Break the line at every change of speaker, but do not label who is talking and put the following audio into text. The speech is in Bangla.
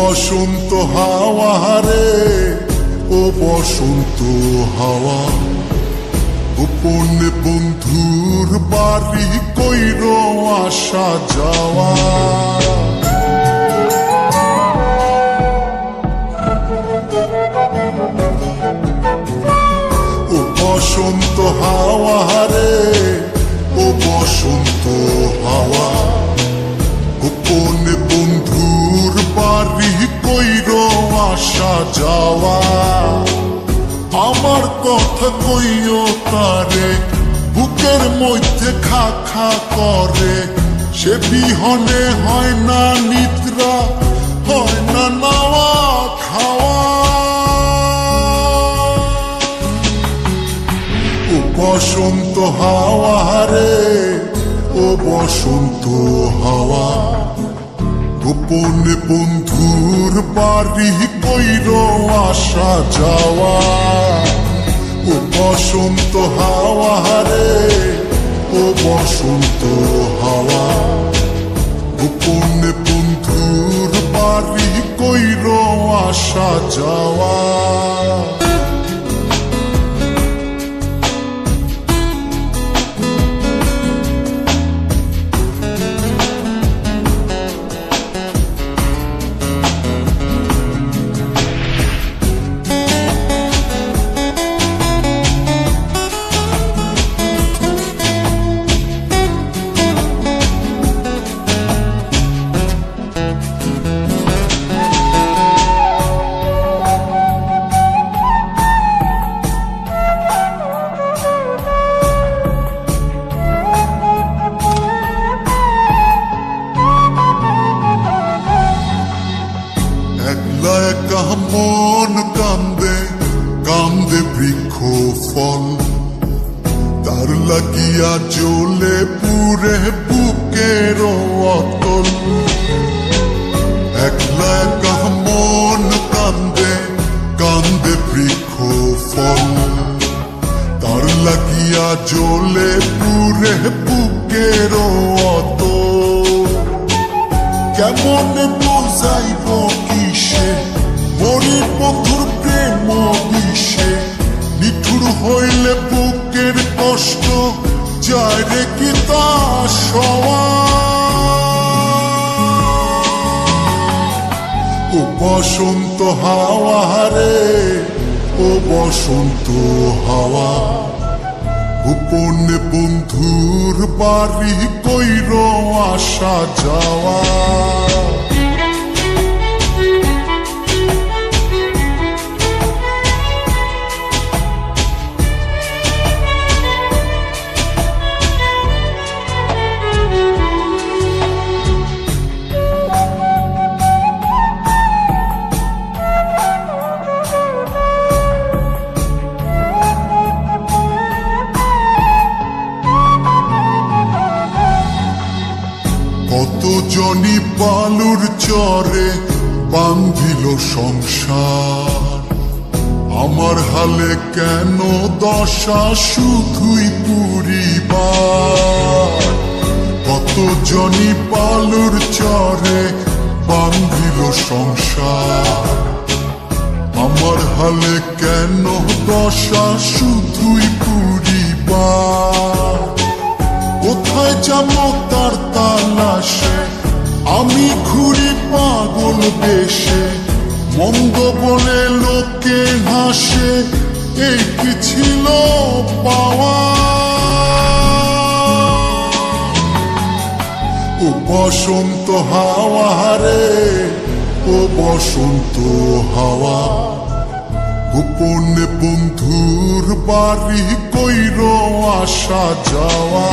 বসন্ত হাওয়া রে, ও বসন্ত হাওয়া, গোপনে বন্ধুর বাড়ি কইর আসা যাওয়া। ও বসন্ত হাওয়া রে, ও বসন্ত হাওয়া, গোপনে বন্ধুর বাড়ি কইর আসা যাওয়া। আমার কথা কইও তারে, বুকের মধ্যে খা খা করে, সে বিহনে হয় না নিদ্রা, হয় না নাওয়া খাওয়া। ও বসন্ত হাওয়া রে, ও বসন্ত হাওয়া, গোপনে বন্ধুর বাড়ি কইর আসা যাওয়া। ও বসন্ত হাওয়া রে, ও বসন্ত হাওয়া, গোপনে বন্ধুর বাড়ি কইর আসা যাওয়া। একা মন কান্দে, কান্দে বৃক্ষ ফল, তার লাগিয়া জ্বলে পুরে বুকের অতল। একলা একা মন কান্দে, কান্দে বৃক্ষ ফল, তার লাগিয়া জ্বলে পুরে বুকের অতল। কেমন বুঝাইব কিসে মরির বন্ধুর প্রেম বিষে, নিঠুর হইলে বুকের কষ্ট যায় রে কি তা সওয়া। ও বসন্ত হাওয়া রে, ও বসন্ত হাওয়া, গোপনে বন্ধুর বাড়ি কইর আসা যাওয়া। কত জনি বালুর চরে বান্ধিল সংসার, আমার হালে কেন দশা শুধুই পুরিবার। কত জনি বালুর চরে বান্ধিল সংসার, আমার হালে কেন দশা শুধুই পুরিবার। কোথায় যাবো তার তালাশে, আমি ঘুরি পাগল বেশে, মন্দ বলে লোকে হাসে, এই কি ছিল পাওয়া। ও বসন্ত হাওয়া রে, ও বসন্ত হাওয়া, গোপনে বন্ধুর বাড়ি কইর আসা যাওয়া।